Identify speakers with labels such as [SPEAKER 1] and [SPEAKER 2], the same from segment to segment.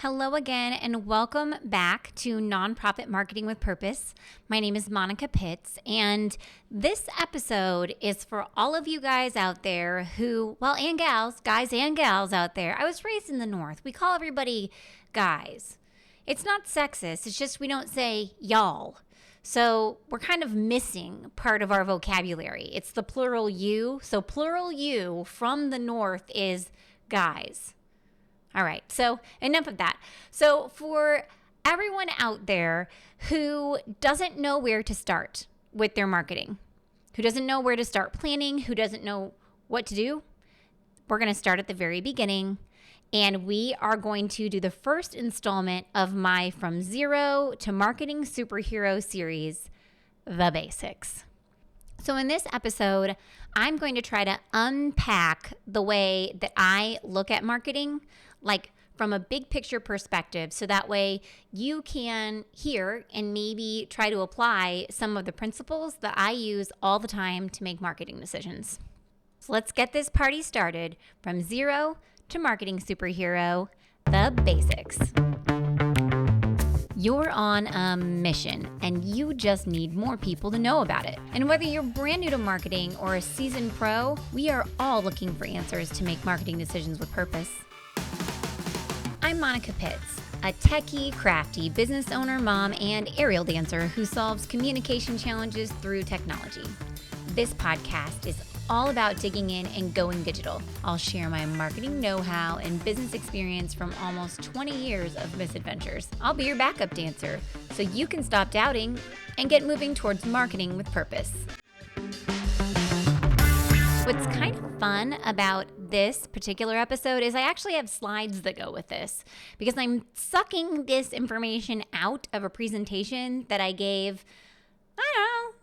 [SPEAKER 1] Hello again, and welcome back to Nonprofit Marketing with Purpose. My name is Monica Pitts, and this episode is for all of you guys out there who, and gals, guys and gals out there. I was raised in the North. We call everybody guys. It's not sexist, it's just we don't say y'all. So we're kind of missing part of our vocabulary. It's the plural you. So plural you from the North is guys. All right, so enough of that. So for everyone out there who doesn't know where to start with their marketing, who doesn't know where to start planning, who doesn't know what to do, we're going to start at the very beginning, and we are going to do the first installment of my From Zero to Marketing Superhero series, The Basics. So in this episode, I'm going to try to unpack the way that I look at marketing, like from a big picture perspective, so that way you can hear and maybe try to apply some of the principles that I use all the time to make marketing decisions. So let's get this party started. From zero to marketing superhero, the basics. You're on a mission, and you just need more people to know about it. And whether you're brand new to marketing or a seasoned pro, we are all looking for answers to make marketing decisions with purpose. I'm Monica Pitts, a techie, crafty business owner, mom, and aerial dancer who solves communication challenges through technology. This podcast is all about digging in and going digital. I'll share my marketing know-how and business experience from almost 20 years of misadventures. I'll be your backup dancer so you can stop doubting and get moving towards marketing with purpose. What's kind of fun about this particular episode is I actually have slides that go with this because I'm sucking this information out of a presentation that I gave,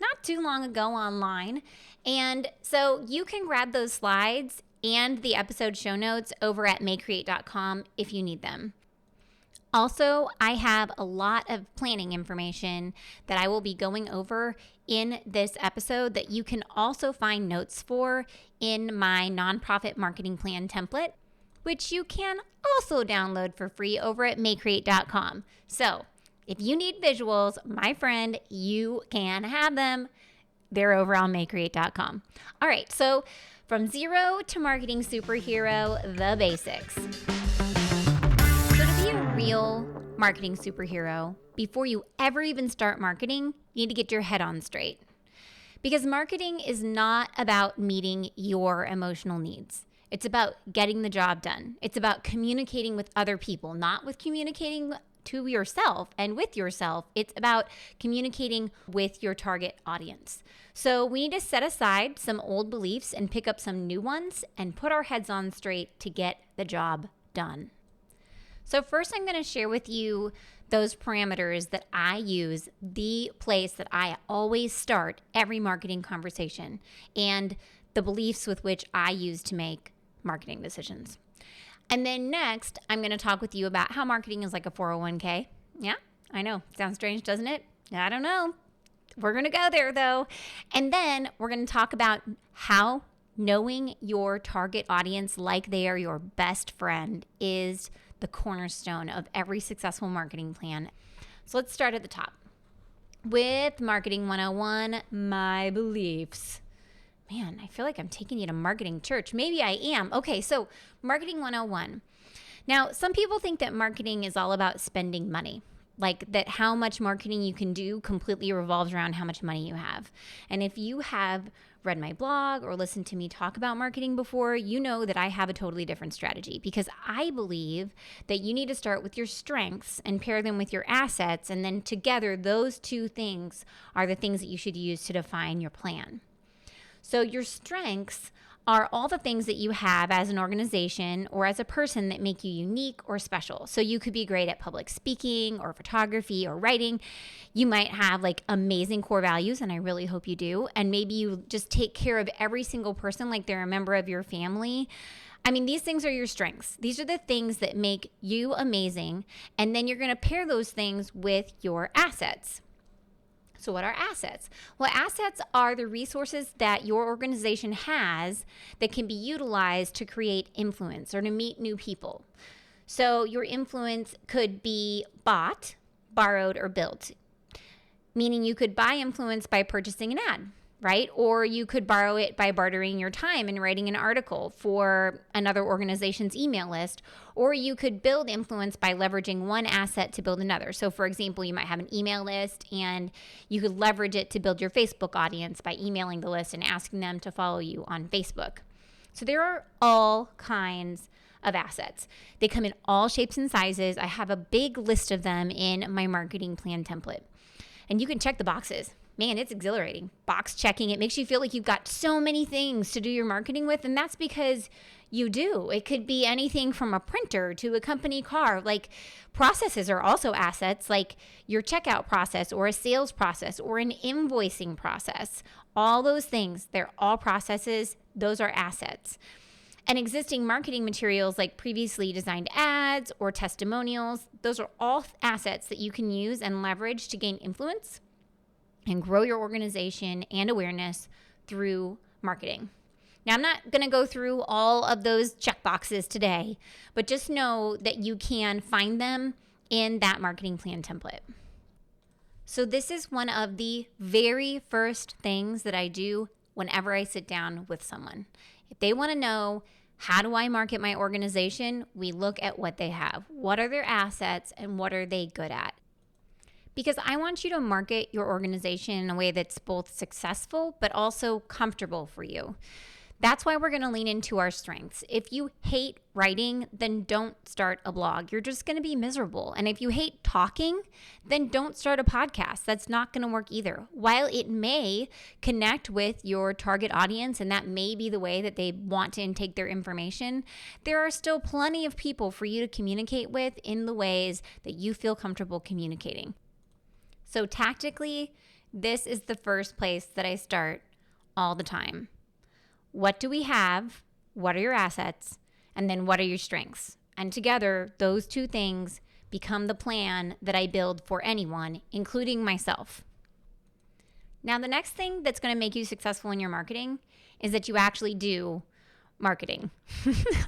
[SPEAKER 1] not too long ago online. And so you can grab those slides and the episode show notes over at maycreate.com if you need them. Also, I have a lot of planning information that I will be going over in this episode that you can also find notes for in my nonprofit marketing plan template, which you can also download for free over at maycreate.com. So if you need visuals, my friend, you can have them. They're over on maycreate.com. All right, so from zero to marketing superhero, the basics. So to be a real marketing superhero, before you ever even start marketing, you need to get your head on straight. Because marketing is not about meeting your emotional needs. It's about getting the job done. It's about communicating with other people, not with communicating to yourself and with yourself. It's about communicating with your target audience. So we need to set aside some old beliefs and pick up some new ones and put our heads on straight to get the job done. So first, I'm going to share with you those parameters that I use, the place that I always start every marketing conversation, and the beliefs with which I use to make marketing decisions. And then next, I'm going to talk with you about how marketing is like a 401k. Yeah, I know. Sounds strange, doesn't it? I don't know. We're going to go there, though. And then we're going to talk about how knowing your target audience like they are your best friend is the cornerstone of every successful marketing plan. So let's start at the top. With Marketing 101, my beliefs. Man, I feel like I'm taking you to marketing church. Maybe I am. Okay, so Marketing 101. Now, some people think that marketing is all about spending money, like that how much marketing you can do completely revolves around how much money you have. And if you have read my blog or listened to me talk about marketing before, you know that I have a totally different strategy because I believe that you need to start with your strengths and pair them with your assets. And then together, those two things are the things that you should use to define your plan. So your strengths are all the things that you have as an organization or as a person that make you unique or special. So you could be great at public speaking or photography or writing. You might have like amazing core values, and I really hope you do. And maybe you just take care of every single person like they're a member of your family. I mean, these things are your strengths. These are the things that make you amazing. And then you're going to pair those things with your assets. So what are assets? Well, assets are the resources that your organization has that can be utilized to create influence or to meet new people. So your influence could be bought, borrowed, or built, meaning you could buy influence by purchasing an ad, right? Or you could borrow it by bartering your time and writing an article for another organization's email list. Or you could build influence by leveraging one asset to build another. So for example, you might have an email list and you could leverage it to build your Facebook audience by emailing the list and asking them to follow you on Facebook. So there are all kinds of assets. They come in all shapes and sizes. I have a big list of them in my marketing plan template. And you can check the boxes. Man, it's exhilarating. Box checking. It makes you feel like you've got so many things to do your marketing with. And that's because you do. It could be anything from a printer to a company car. Like processes are also assets, like your checkout process or a sales process or an invoicing process. All those things, they're all processes. Those are assets. And existing marketing materials like previously designed ads or testimonials, those are all assets that you can use and leverage to gain influence and grow your organization and awareness through marketing. Now, I'm not going to go through all of those checkboxes today, but just know that you can find them in that marketing plan template. So this is one of the very first things that I do whenever I sit down with someone. If they want to know, how do I market my organization? We look at what they have. What are their assets and what are they good at? Because I want you to market your organization in a way that's both successful but also comfortable for you. That's why we're going to lean into our strengths. If you hate writing, then don't start a blog. You're just going to be miserable. And if you hate talking, then don't start a podcast. That's not going to work either. While it may connect with your target audience, and that may be the way that they want to intake their information, there are still plenty of people for you to communicate with in the ways that you feel comfortable communicating. So tactically, this is the first place that I start all the time. What do we have? What are your assets? And then what are your strengths? And together, those two things become the plan that I build for anyone, including myself. Now, the next thing that's going to make you successful in your marketing is that you actually do marketing.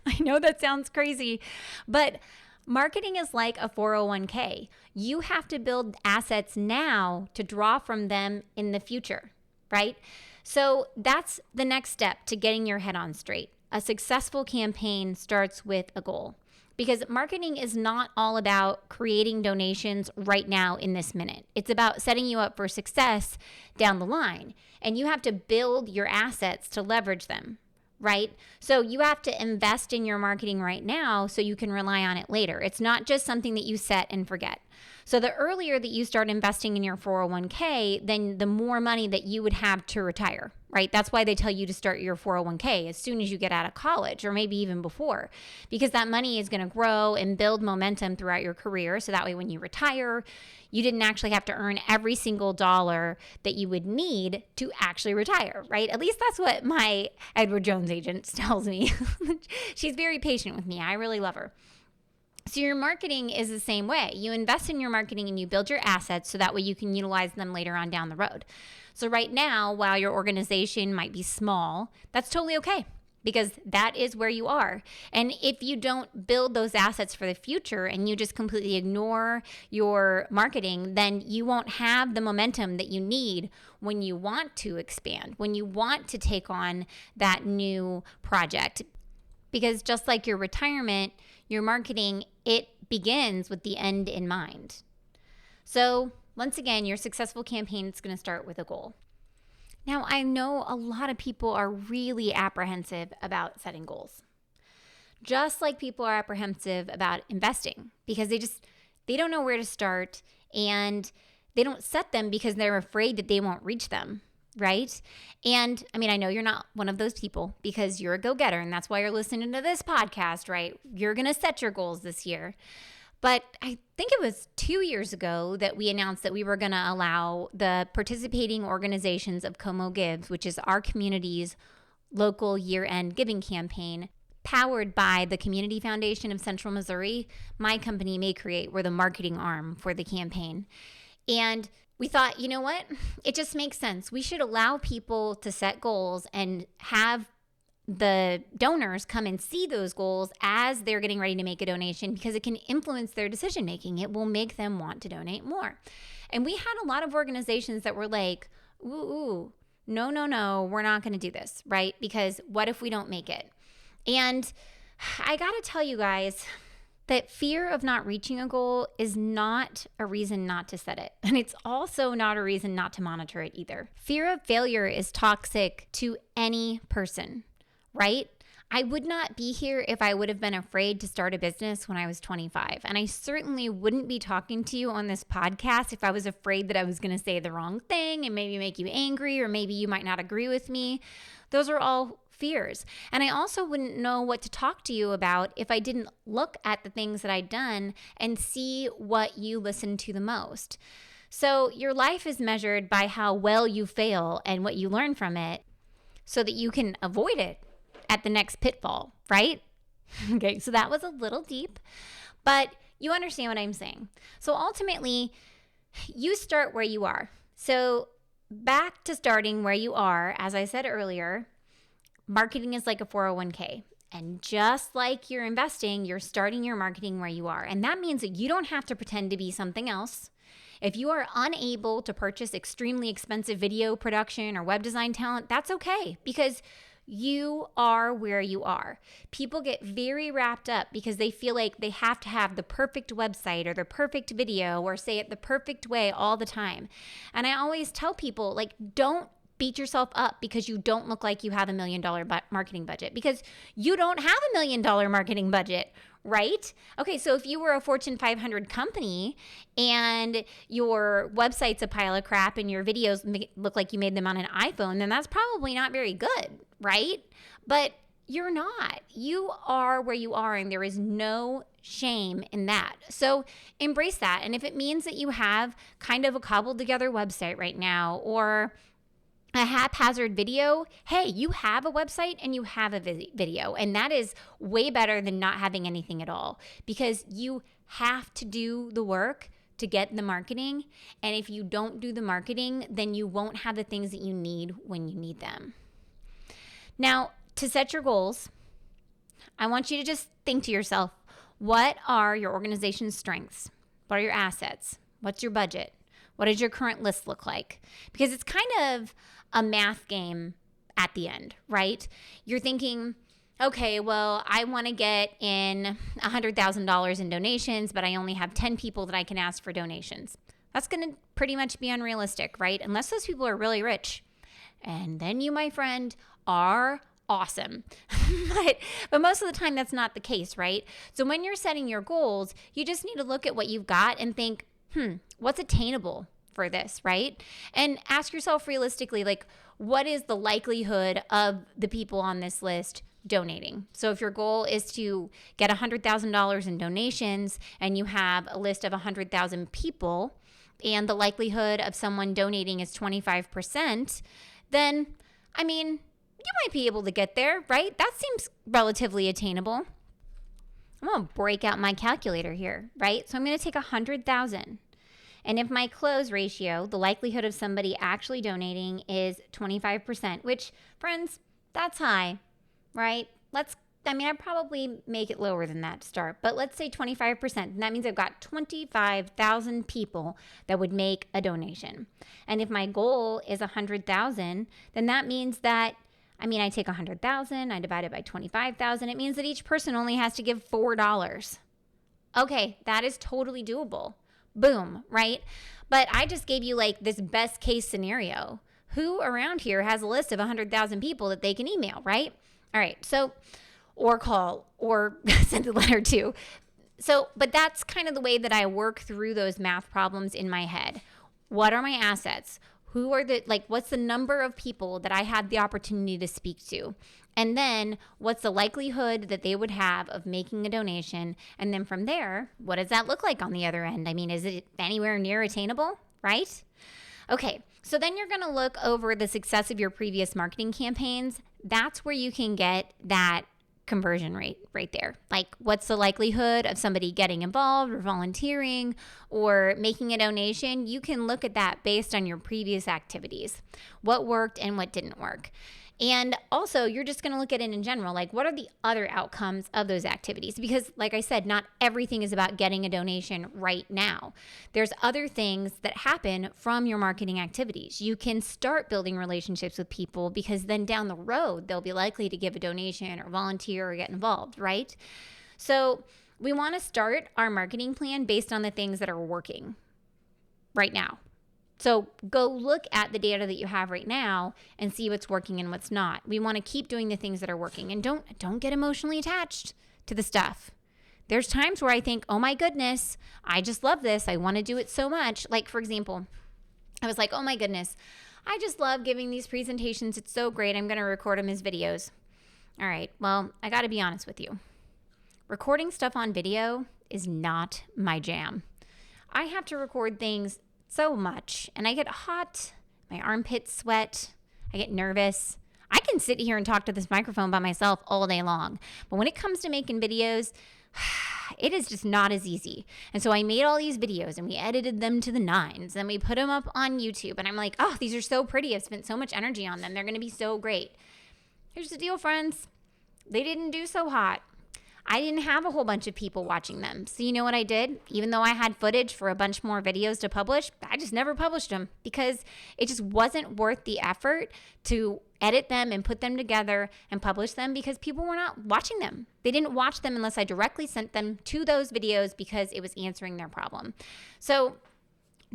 [SPEAKER 1] I know that sounds crazy, but marketing is like a 401k. You have to build assets now to draw from them in the future, right? So that's the next step to getting your head on straight. A successful campaign starts with a goal, because marketing is not all about creating donations right now in this minute. It's about setting you up for success down the line, and you have to build your assets to leverage them, right? So you have to invest in your marketing right now so you can rely on it later. It's not just something that you set and forget. So the earlier that you start investing in your 401k, then the more money that you would have to retire, right? That's why they tell you to start your 401k as soon as you get out of college, or maybe even before, because that money is going to grow and build momentum throughout your career. So that way when you retire, you didn't actually have to earn every single dollar that you would need to actually retire, right? At least that's what my Edward Jones agent tells me. She's very patient with me. I really love her. So your marketing is the same way. You invest in your marketing and you build your assets so that way you can utilize them later on down the road. So right now, while your organization might be small, that's totally okay, because that is where you are. And if you don't build those assets for the future and you just completely ignore your marketing, then you won't have the momentum that you need when you want to expand, when you want to take on that new project. Because just like your retirement, your marketing, it begins with the end in mind. So once again, your successful campaign is going to start with a goal. Now, I know a lot of people are really apprehensive about setting goals. Just like people are apprehensive about investing, because they don't know where to start, and they don't set them because they're afraid that they won't reach them. Right? And I mean, I know you're not one of those people because you're a go-getter, and that's why you're listening to this podcast, right? You're going to set your goals this year. But I think it was 2 years ago that we announced that we were going to allow the participating organizations of Como Gives, which is our community's local year-end giving campaign, powered by the Community Foundation of Central Missouri. My company, May Create, we're the marketing arm for the campaign. And we thought, you know what? It just makes sense. We should allow people to set goals and have the donors come and see those goals as they're getting ready to make a donation, because it can influence their decision making. It will make them want to donate more. And we had a lot of organizations that were like, ooh, no, we're not going to do this, right? Because what if we don't make it? And I got to tell you guys that fear of not reaching a goal is not a reason not to set it. And it's also not a reason not to monitor it either. Fear of failure is toxic to any person, right? I would not be here if I would have been afraid to start a business when I was 25. And I certainly wouldn't be talking to you on this podcast if I was afraid that I was going to say the wrong thing and maybe make you angry, or maybe you might not agree with me. Those are all fears. And I also wouldn't know what to talk to you about if I didn't look at the things that I'd done and see what you listen to the most. So your life is measured by how well you fail and what you learn from it, so that you can avoid it at the next pitfall, right? Okay, so that was a little deep, but you understand what I'm saying. So ultimately, you start where you are. So back to starting where you are, as I said earlier, marketing is like a 401k. And just like you're investing, you're starting your marketing where you are. And that means that you don't have to pretend to be something else. If you are unable to purchase extremely expensive video production or web design talent, that's okay, because you are where you are. People get very wrapped up because they feel like they have to have the perfect website or the perfect video or say it the perfect way all the time. And I always tell people, like, don't beat yourself up because you don't look like you have $1 million marketing budget, because you don't have $1 million marketing budget, right? Okay, so if you were a Fortune 500 company and your website's a pile of crap and your videos look like you made them on an iPhone, then that's probably not very good, right? But you're not. You are where you are, and there is no shame in that. So embrace that. And if it means that you have kind of a cobbled together website right now, or a haphazard video, hey, you have a website and you have a video, and that is way better than not having anything at all, because you have to do the work to get the marketing. And if you don't do the marketing, then you won't have the things that you need when you need them. Now, to set your goals, I want you to just think to yourself, what are your organization's strengths? What are your assets? What's your budget? What does your current list look like? Because it's kind of a math game at the end, right? You're thinking, okay, well, I want to get in $100,000 in donations, but I only have 10 people that I can ask for donations. That's going to pretty much be unrealistic, right? Unless those people are really rich. And then you, my friend, are awesome. but most of the time, that's not the case, right? So when you're setting your goals, you just need to look at what you've got and think, what's attainable for this, right? And ask yourself realistically, like, what is the likelihood of the people on this list donating? So if your goal is to get $100,000 in donations and you have a list of 100,000 people and the likelihood of someone donating is 25%, then, I mean, you might be able to get there, right? That seems relatively attainable. I'm going to break out my calculator here, right? So I'm going to take 100,000. And if my close ratio, the likelihood of somebody actually donating, is 25%, which, friends, that's high, right? I'd probably make it lower than that to start, but let's say 25%. And that means I've got 25,000 people that would make a donation. And if my goal is 100,000, then that means that, I take 100,000, I divide it by 25,000. It means that each person only has to give $4. Okay, that is totally doable. Boom, right? But I just gave you like this best case scenario. Who around here has a list of 100,000 people that they can email, right? All right, so, or call, or send a letter to. So, but that's kind of the way that I work through those math problems in my head. What are my assets? Who are what's the number of people that I had the opportunity to speak to? And then what's the likelihood that they would have of making a donation? And then from there, what does that look like on the other end? Is it anywhere near attainable, right? Okay, so then you're going to look over the success of your previous marketing campaigns. That's where you can get that conversion rate right there. Like, what's the likelihood of somebody getting involved or volunteering or making a donation? You can look at that based on your previous activities, what worked and what didn't work. And also, you're just going to look at it in general. Like, what are the other outcomes of those activities? Because, like I said, not everything is about getting a donation right now. There's other things that happen from your marketing activities. You can start building relationships with people because then down the road, they'll be likely to give a donation or volunteer or get involved, right? So, we want to start our marketing plan based on the things that are working right now. So go look at the data that you have right now and see what's working and what's not. We want to keep doing the things that are working, and don't get emotionally attached to the stuff. There's times where I think, oh my goodness, I just love this. I want to do it so much. Like, for example, I was like, oh my goodness, I just love giving these presentations. It's so great. I'm going to record them as videos. All right. Well, I got to be honest with you. Recording stuff on video is not my jam. I have to record things so much, and I get hot, my armpits sweat, I get nervous. I can sit here and talk to this microphone by myself all day long, but when it comes to making videos, it is just not as easy. And so I made all these videos and we edited them to the nines and we put them up on YouTube, and I'm like, oh, these are so pretty. I've spent so much energy on them. They're going to be so great. Here's the deal, friends. They didn't do so hot. I didn't have a whole bunch of people watching them. So you know what I did? Even though I had footage for a bunch more videos to publish, I just never published them because it just wasn't worth the effort to edit them and put them together and publish them because people were not watching them. They didn't watch them unless I directly sent them to those videos because it was answering their problem. So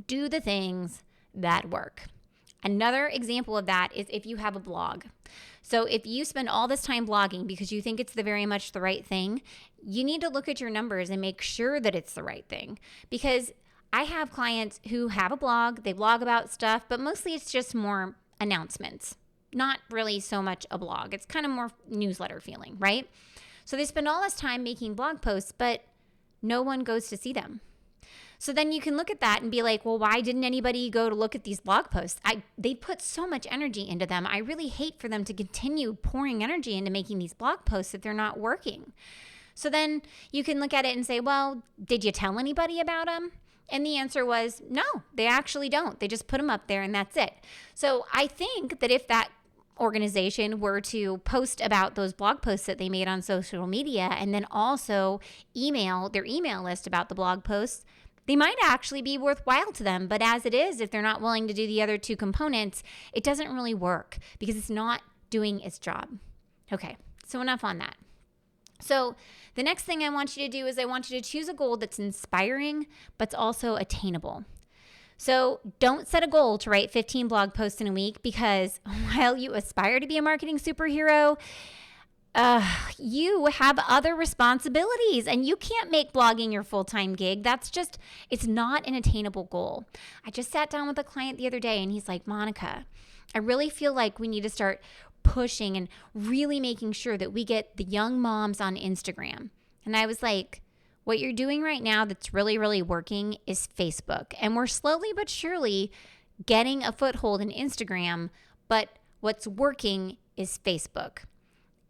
[SPEAKER 1] do the things that work. Another example of that is if you have a blog. So if you spend all this time blogging because you think it's very much the right thing, you need to look at your numbers and make sure that it's the right thing. Because I have clients who have a blog, they blog about stuff, but mostly it's just more announcements, not really so much a blog. It's kind of more newsletter feeling, right? So they spend all this time making blog posts, but no one goes to see them. So then you can look at that and be like, well, why didn't anybody go to look at these blog posts? They put so much energy into them. I really hate for them to continue pouring energy into making these blog posts if they're not working. So then you can look at it and say, well, did you tell anybody about them? And the answer was, no, they actually don't. They just put them up there and that's it. So I think that if that organization were to post about those blog posts that they made on social media and then also email their email list about the blog posts, they might actually be worthwhile to them. But as it is, if they're not willing to do the other two components, it doesn't really work because it's not doing its job. Okay, so enough on that. So the next thing I want you to do is I want you to choose a goal that's inspiring, but it's also attainable. So don't set a goal to write 15 blog posts in a week because while you aspire to be a marketing superhero, you have other responsibilities and you can't make blogging your full-time gig. It's not an attainable goal. I just sat down with a client the other day and he's like, Monica, I really feel like we need to start pushing and really making sure that we get the young moms on Instagram. And I was like, what you're doing right now that's really, really working is Facebook. And we're slowly but surely getting a foothold in Instagram, but what's working is Facebook.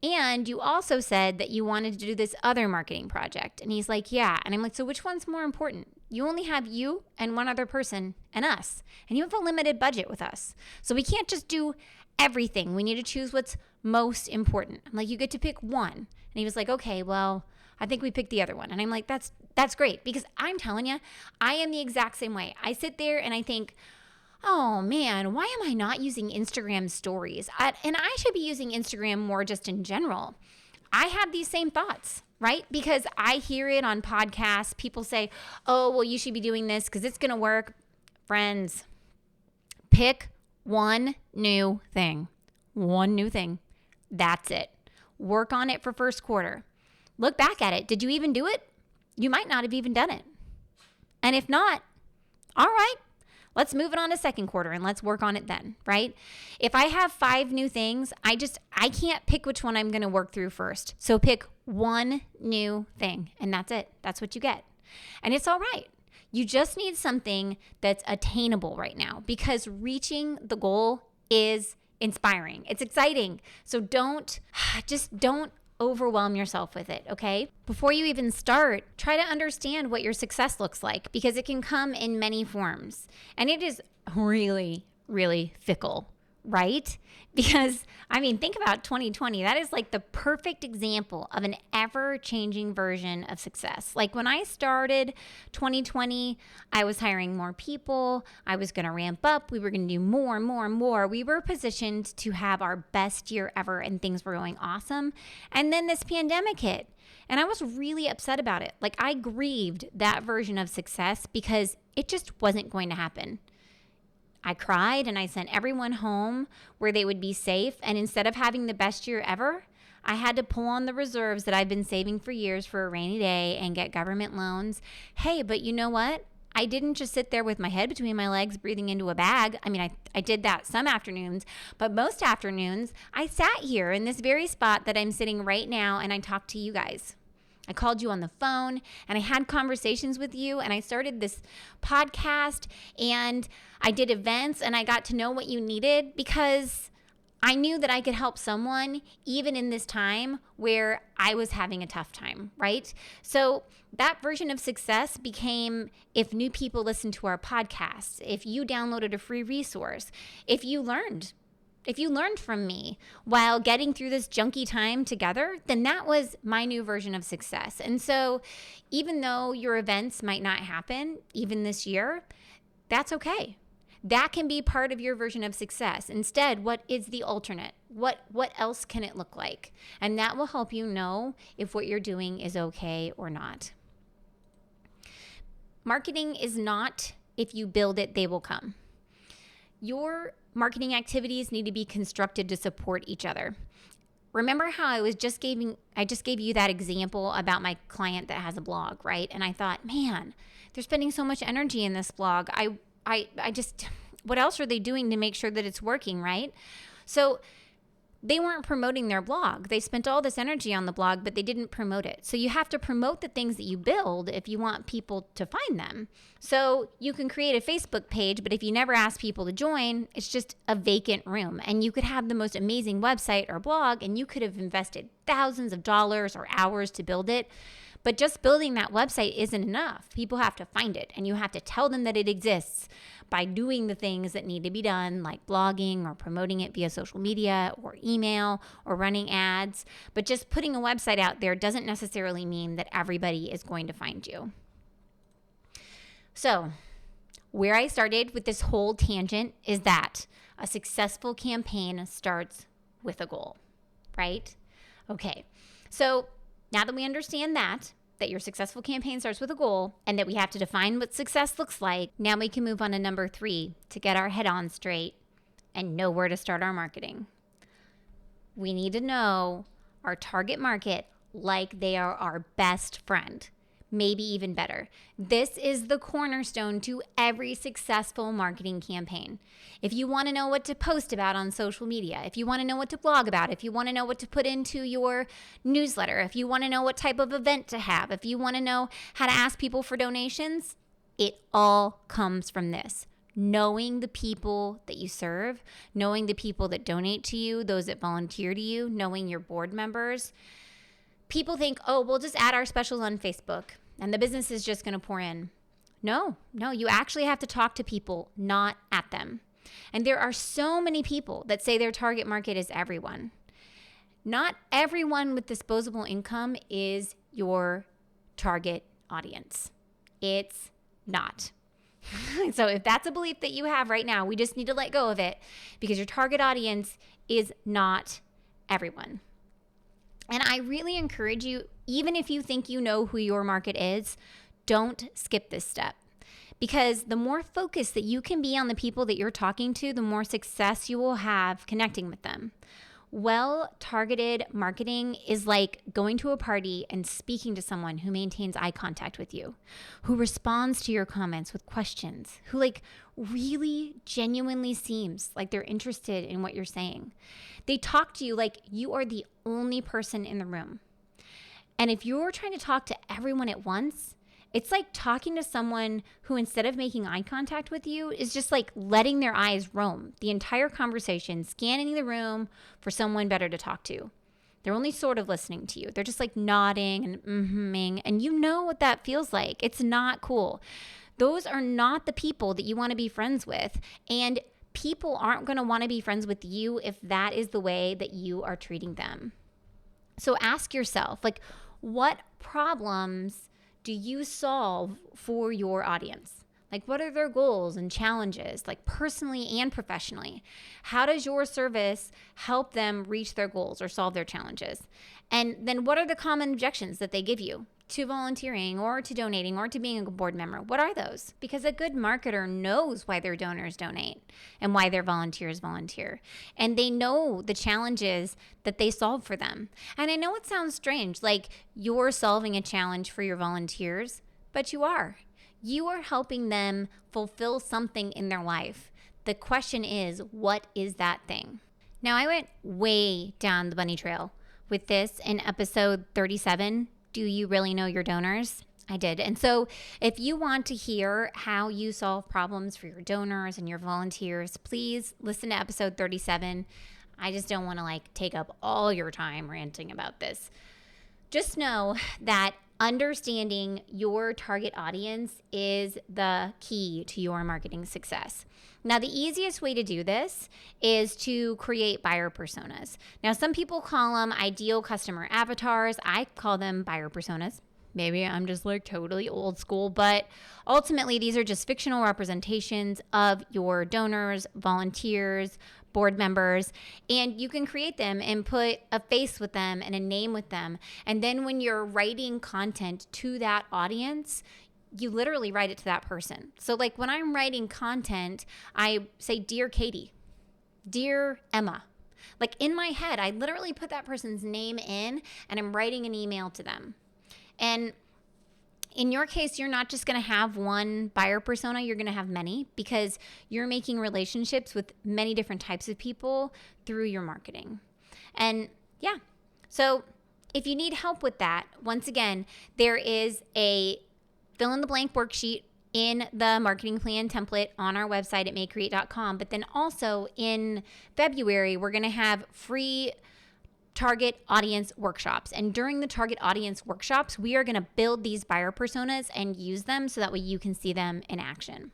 [SPEAKER 1] And you also said that you wanted to do this other marketing project. And he's like, yeah. And I'm like, so which one's more important? You only have you and one other person and us. And you have a limited budget with us. So we can't just do everything. We need to choose what's most important. I'm like, you get to pick one. And he was like, okay, well, I think we picked the other one. And I'm like, that's great. Because I'm telling you, I am the exact same way. I sit there and I think, oh man, why am I not using Instagram stories? And I should be using Instagram more just in general. I have these same thoughts, right? Because I hear it on podcasts. People say, oh, well, you should be doing this because it's going to work. Friends, pick one new thing. One new thing. That's it. Work on it for first quarter. Look back at it. Did you even do it? You might not have even done it. And if not, all right. Let's move it on to second quarter and let's work on it then, right? If I have 5 new things, I can't pick which one I'm going to work through first. So pick one new thing and that's it. That's what you get. And it's all right. You just need something that's attainable right now because reaching the goal is inspiring. It's exciting. So don't overwhelm yourself with it, okay? Before you even start, try to understand what your success looks like because it can come in many forms. And it is really, really fickle. right? Because, I mean, think about 2020. That is like the perfect example of an ever-changing version of success. Like when I started 2020, I was hiring more people. I was going to ramp up. We were going to do more and more and more. We were positioned to have our best year ever and things were going awesome. And then this pandemic hit. And I was really upset about it. Like I grieved that version of success because it just wasn't going to happen. I cried and I sent everyone home where they would be safe. And instead of having the best year ever, I had to pull on the reserves that I've been saving for years for a rainy day and get government loans. Hey, but you know what? I didn't just sit there with my head between my legs breathing into a bag. I mean, I did that some afternoons, but most afternoons I sat here in this very spot that I'm sitting right now and I talked to you guys. I called you on the phone and I had conversations with you and I started this podcast and I did events and I got to know what you needed because I knew that I could help someone even in this time where I was having a tough time, right? So that version of success became if new people listened to our podcasts, if you downloaded a free resource, if you learned from me while getting through this junky time together, then that was my new version of success. And so even though your events might not happen even this year, that's okay. That can be part of your version of success. Instead, what is the alternate? What else can it look like? And that will help you know if what you're doing is okay or not. Marketing is not if you build it, they will come. Your marketing activities need to be constructed to support each other. Remember how I just gave you that example about my client that has a blog, right? And I thought, man, they're spending so much energy in this blog. I just, what else are they doing to make sure that it's working, right? So they weren't promoting their blog. They spent all this energy on the blog, but they didn't promote it. So you have to promote the things that you build if you want people to find them. So you can create a Facebook page, but if you never ask people to join, it's just a vacant room. And you could have the most amazing website or blog, and you could have invested thousands of dollars or hours to build it. But just building that website isn't enough. People have to find it, and you have to tell them that it exists by doing the things that need to be done, like blogging or promoting it via social media or email or running ads. But just putting a website out there doesn't necessarily mean that everybody is going to find you. So where I started with this whole tangent is that a successful campaign starts with a goal, right? Okay, so now that we understand that your successful campaign starts with a goal and that we have to define what success looks like, now we can move on to number 3 to get our head on straight and know where to start our marketing. We need to know our target market like they are our best friend, maybe even better. This is the cornerstone to every successful marketing campaign. If you want to know what to post about on social media, if you want to know what to blog about, if you want to know what to put into your newsletter, if you want to know what type of event to have, if you want to know how to ask people for donations, it all comes from this. Knowing the people that you serve, knowing the people that donate to you, those that volunteer to you, knowing your board members. People think, oh, we'll just add our specials on Facebook and the business is just going to pour in. No, you actually have to talk to people, not at them. And there are so many people that say their target market is everyone. Not everyone with disposable income is your target audience. It's not. So if that's a belief that you have right now, we just need to let go of it because your target audience is not everyone. And I really encourage you, even if you think you know who your market is, don't skip this step. Because the more focused that you can be on the people that you're talking to, the more success you will have connecting with them. Well-targeted marketing is like going to a party and speaking to someone who maintains eye contact with you, who responds to your comments with questions, who really genuinely seems like they're interested in what you're saying. They talk to you like you are the only person in the room. And if you're trying to talk to everyone at once, it's like talking to someone who, instead of making eye contact with you, is just like letting their eyes roam the entire conversation, scanning the room for someone better to talk to. They're only sort of listening to you. They're just like nodding and mm-hmm-ing, and you know what that feels like. It's not cool. Those are not the people that you want to be friends with. And people aren't going to want to be friends with you if that is the way that you are treating them. So ask yourself, like, what problems do you solve for your audience? Like, what are their goals and challenges, like personally and professionally? How does your service help them reach their goals or solve their challenges? And then what are the common objections that they give you to volunteering or to donating or to being a board member? What are those? Because a good marketer knows why their donors donate and why their volunteers volunteer. And they know the challenges that they solve for them. And I know it sounds strange, like you're solving a challenge for your volunteers, but you are. You are helping them fulfill something in their life. The question is, what is that thing? Now, I went way down the bunny trail with this in episode 37. Do you really know your donors? I did. And so if you want to hear how you solve problems for your donors and your volunteers, please listen to episode 37. I just don't want to take up all your time ranting about this. Just know that understanding your target audience is the key to your marketing success. Now, the easiest way to do this is to create buyer personas. Now, some people call them ideal customer avatars. I call them buyer personas. Maybe I'm just totally old school, but ultimately these are just fictional representations of your donors, volunteers, board members, and you can create them and put a face with them and a name with them. And then when you're writing content to that audience, you literally write it to that person. So when I'm writing content, I say, Dear Katie, Dear Emma. In my head, I literally put that person's name in and I'm writing an email to them. And in your case, you're not just going to have one buyer persona, you're going to have many because you're making relationships with many different types of people through your marketing. And yeah, so if you need help with that, once again, there is a fill in the blank worksheet in the marketing plan template on our website at mayecreate.com. But then also in February, we're going to have free target audience workshops. And during the target audience workshops, we are going to build these buyer personas and use them so that way you can see them in action.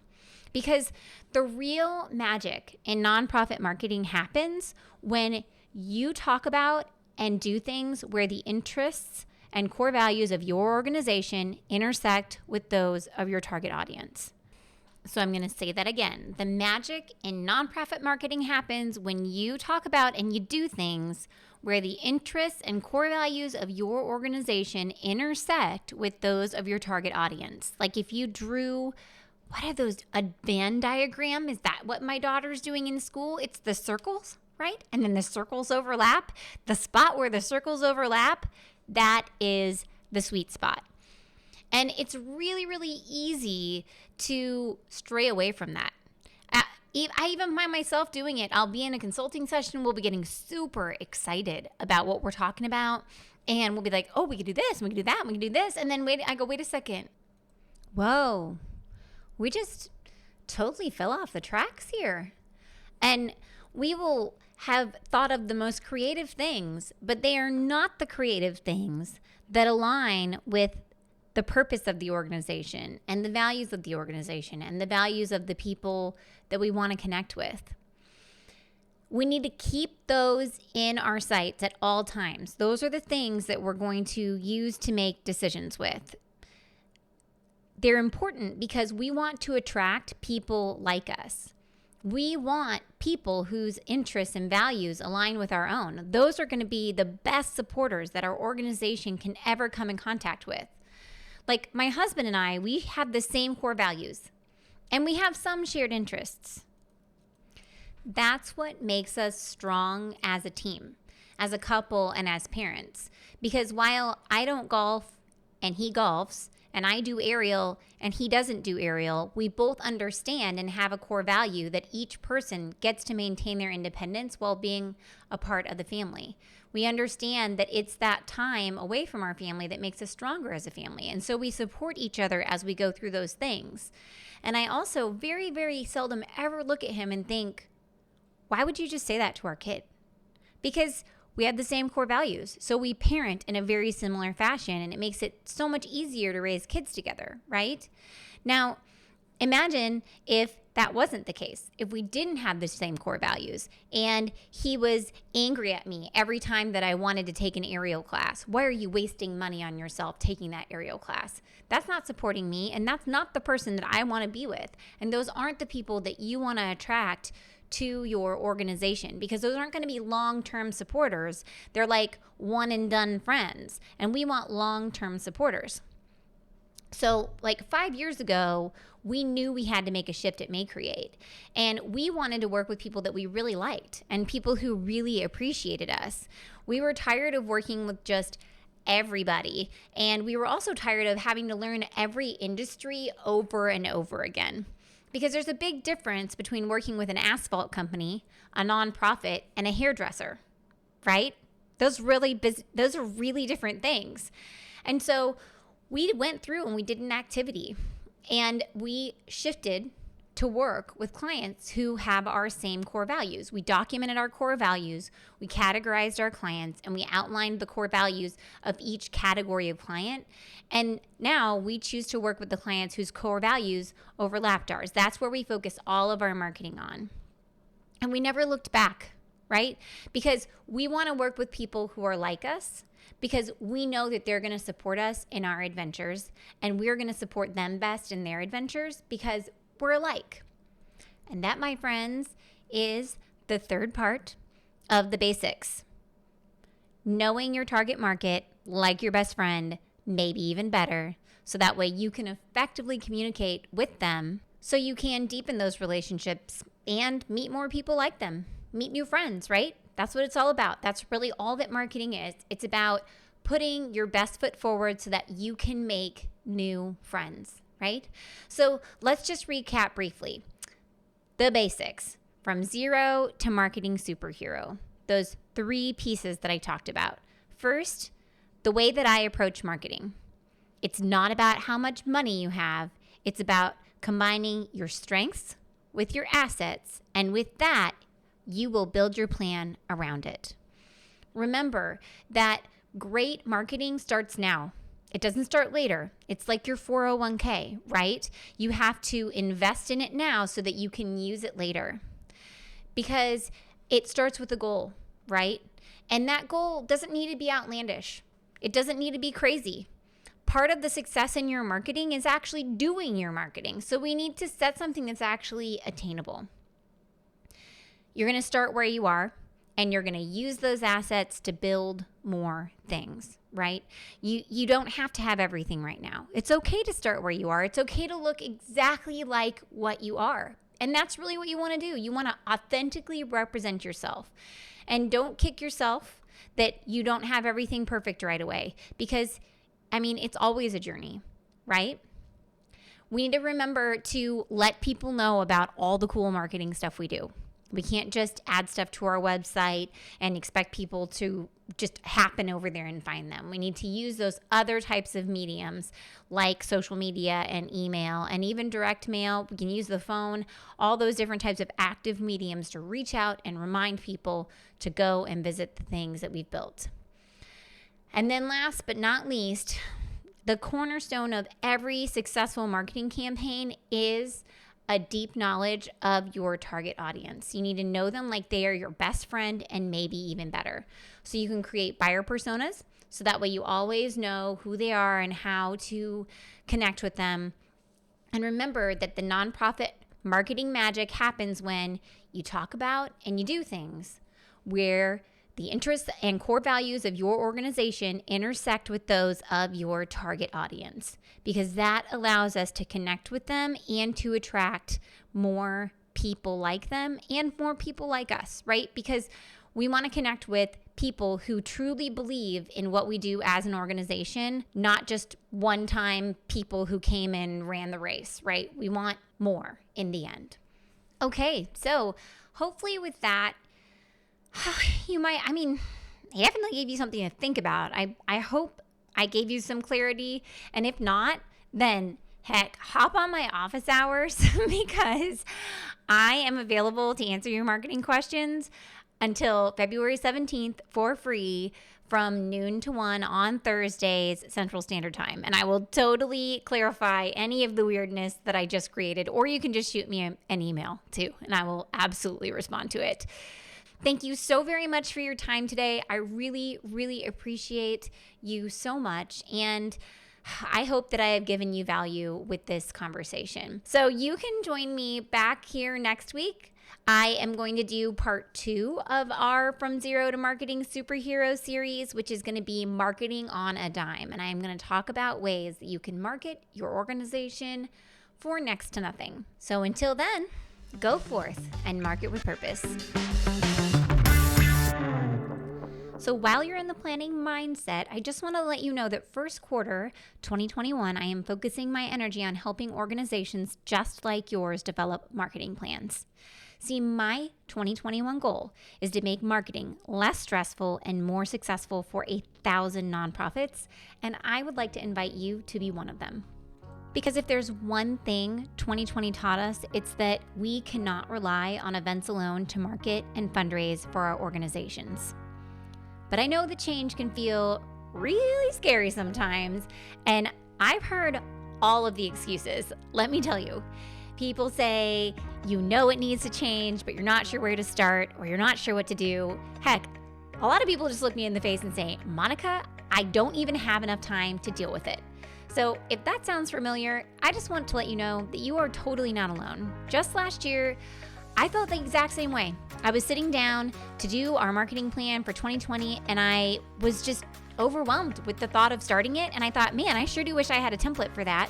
[SPEAKER 1] Because the real magic in nonprofit marketing happens when you talk about and do things where the interests and core values of your organization intersect with those of your target audience. So I'm going to say that again. The magic in nonprofit marketing happens when you talk about and you do things where the interests and core values of your organization intersect with those of your target audience. Like if you drew, what are those, a Venn diagram? Is that what my daughter's doing in school? It's the circles, right? And then the circles overlap. The spot where the circles overlap, that is the sweet spot. And it's really, really easy to stray away from that. I even find myself doing it. I'll be in a consulting session. We'll be getting super excited about what we're talking about. And we'll be like, oh, we can do this, we can do that, we can do this. And then wait a second. Whoa, we just totally fell off the tracks here. And we will have thought of the most creative things, but they are not the creative things that align with the purpose of the organization and the values of the organization and the values of the people that we want to connect with. We need to keep those in our sights at all times. Those are the things that we're going to use to make decisions with. They're important because we want to attract people like us. We want people whose interests and values align with our own. Those are going to be the best supporters that our organization can ever come in contact with. Like my husband and I, we have the same core values and we have some shared interests. That's what makes us strong as a team, as a couple, and as parents. Because while I don't golf and he golfs, and I do aerial and he doesn't do aerial, we both understand and have a core value that each person gets to maintain their independence while being a part of the family. We understand that it's that time away from our family that makes us stronger as a family. And so we support each other as we go through those things. And I also very, very seldom ever look at him and think, why would you just say that to our kid? Because we have the same core values. So we parent in a very similar fashion, and it makes it so much easier to raise kids together, right? Now, imagine if that wasn't the case, if we didn't have the same core values and he was angry at me every time that I wanted to take an aerial class, why are you wasting money on yourself taking that aerial class? That's not supporting me, and that's not the person that I want to be with. And those aren't the people that you want to attract to your organization, because those aren't going to be long-term supporters. They're like one and done friends, and we want long-term supporters. So like 5 years ago, we knew we had to make a shift at Maycreate, and we wanted to work with people that we really liked and people who really appreciated us. We were tired of working with just everybody, and we were also tired of having to learn every industry over and over again. Because there's a big difference between working with an asphalt company, a nonprofit, and a hairdresser, right? Those are really different things. And so we went through and we did an activity, and we shifted to work with clients who have our same core values. We documented our core values, we categorized our clients, and we outlined the core values of each category of client. And now we choose to work with the clients whose core values overlapped ours. That's where we focus all of our marketing on. And we never looked back, right? Because we want to work with people who are like us, because we know that they're going to support us in our adventures, and we're going to support them best in their adventures because we're alike. And that, my friends, is the third part of the basics. Knowing your target market like your best friend, maybe even better, so that way you can effectively communicate with them, so you can deepen those relationships and meet more people like them, meet new friends, right? That's what it's all about. That's really all that marketing is. It's about putting your best foot forward so that you can make new friends, right? So let's just recap briefly. The basics, from zero to marketing superhero. Those 3 pieces that I talked about. First, the way that I approach marketing. It's not about how much money you have. It's about combining your strengths with your assets, and with that, you will build your plan around it. Remember that great marketing starts now. It doesn't start later. It's like your 401k, right? You have to invest in it now so that you can use it later. Because it starts with a goal, right? And that goal doesn't need to be outlandish. It doesn't need to be crazy. Part of the success in your marketing is actually doing your marketing. So we need to set something that's actually attainable. You're going to start where you are, and you're going to use those assets to build more things, right? You don't have to have everything right now. It's okay to start where you are. It's okay to look exactly like what you are. And that's really what you want to do. You want to authentically represent yourself. And don't kick yourself that you don't have everything perfect right away, because, it's always a journey, right? We need to remember to let people know about all the cool marketing stuff we do. We can't just add stuff to our website and expect people to just happen over there and find them. We need to use those other types of mediums like social media and email and even direct mail. We can use the phone, all those different types of active mediums to reach out and remind people to go and visit the things that we've built. And then last but not least, the cornerstone of every successful marketing campaign is a deep knowledge of your target audience. You need to know them like they are your best friend and maybe even better. So you can create buyer personas, so that way you always know who they are and how to connect with them. And remember that the nonprofit marketing magic happens when you talk about and you do things where the interests and core values of your organization intersect with those of your target audience, because that allows us to connect with them and to attract more people like them and more people like us, right? Because we want to connect with people who truly believe in what we do as an organization, not just one-time people who came and ran the race, right? We want more in the end. Okay, so hopefully with that, I definitely gave you something to think about. I hope I gave you some clarity. And if not, then heck, hop on my office hours because I am available to answer your marketing questions until February 17th for free from noon to 1 on Thursdays, Central Standard Time. And I will totally clarify any of the weirdness that I just created, or you can just shoot me an email too, and I will absolutely respond to it. Thank you so very much for your time today. I really, really appreciate you so much. And I hope that I have given you value with this conversation. So you can join me back here next week. I am going to do part 2 of our From Zero to Marketing Superhero series, which is going to be marketing on a dime. And I am going to talk about ways that you can market your organization for next to nothing. So until then, go forth and market with purpose. So while you're in the planning mindset, I just want to let you know that first quarter 2021, I am focusing my energy on helping organizations just like yours develop marketing plans. See, my 2021 goal is to make marketing less stressful and more successful for 1,000 nonprofits, and I would like to invite you to be one of them. Because if there's one thing 2020 taught us, it's that we cannot rely on events alone to market and fundraise for our organizations. But I know the change can feel really scary sometimes, and I've heard all of the excuses. Let me tell you, people say, you know it needs to change, but you're not sure where to start, or you're not sure what to do. Heck, a lot of people just look me in the face and say, Monica, I don't even have enough time to deal with it. So if that sounds familiar, I just want to let you know that you are totally not alone. Just last year, I felt the exact same way. I was sitting down to do our marketing plan for 2020, and I was just overwhelmed with the thought of starting it. And I thought, man, I sure do wish I had a template for that.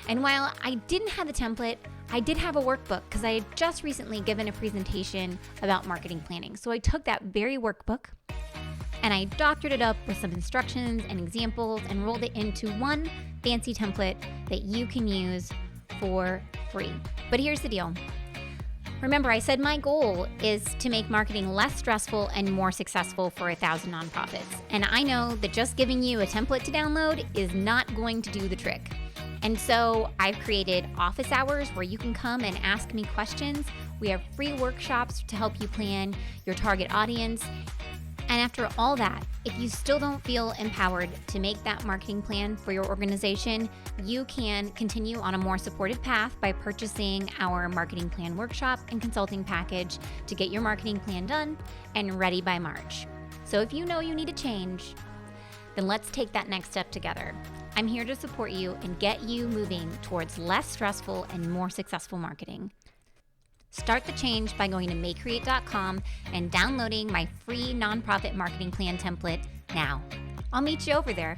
[SPEAKER 1] And while I didn't have the template, I did have a workbook because I had just recently given a presentation about marketing planning. So I took that very workbook and I doctored it up with some instructions and examples and rolled it into one fancy template that you can use for free. But here's the deal. Remember, I said my goal is to make marketing less stressful and more successful for 1,000 nonprofits. And I know that just giving you a template to download is not going to do the trick. And so I've created office hours where you can come and ask me questions. We have free workshops to help you plan your target audience. And after all that, if you still don't feel empowered to make that marketing plan for your organization, you can continue on a more supported path by purchasing our marketing plan workshop and consulting package to get your marketing plan done and ready by March. So if you know you need a change, then let's take that next step together. I'm here to support you and get you moving towards less stressful and more successful marketing. Start the change by going to makecreate.com and downloading my free nonprofit marketing plan template now. I'll meet you over there.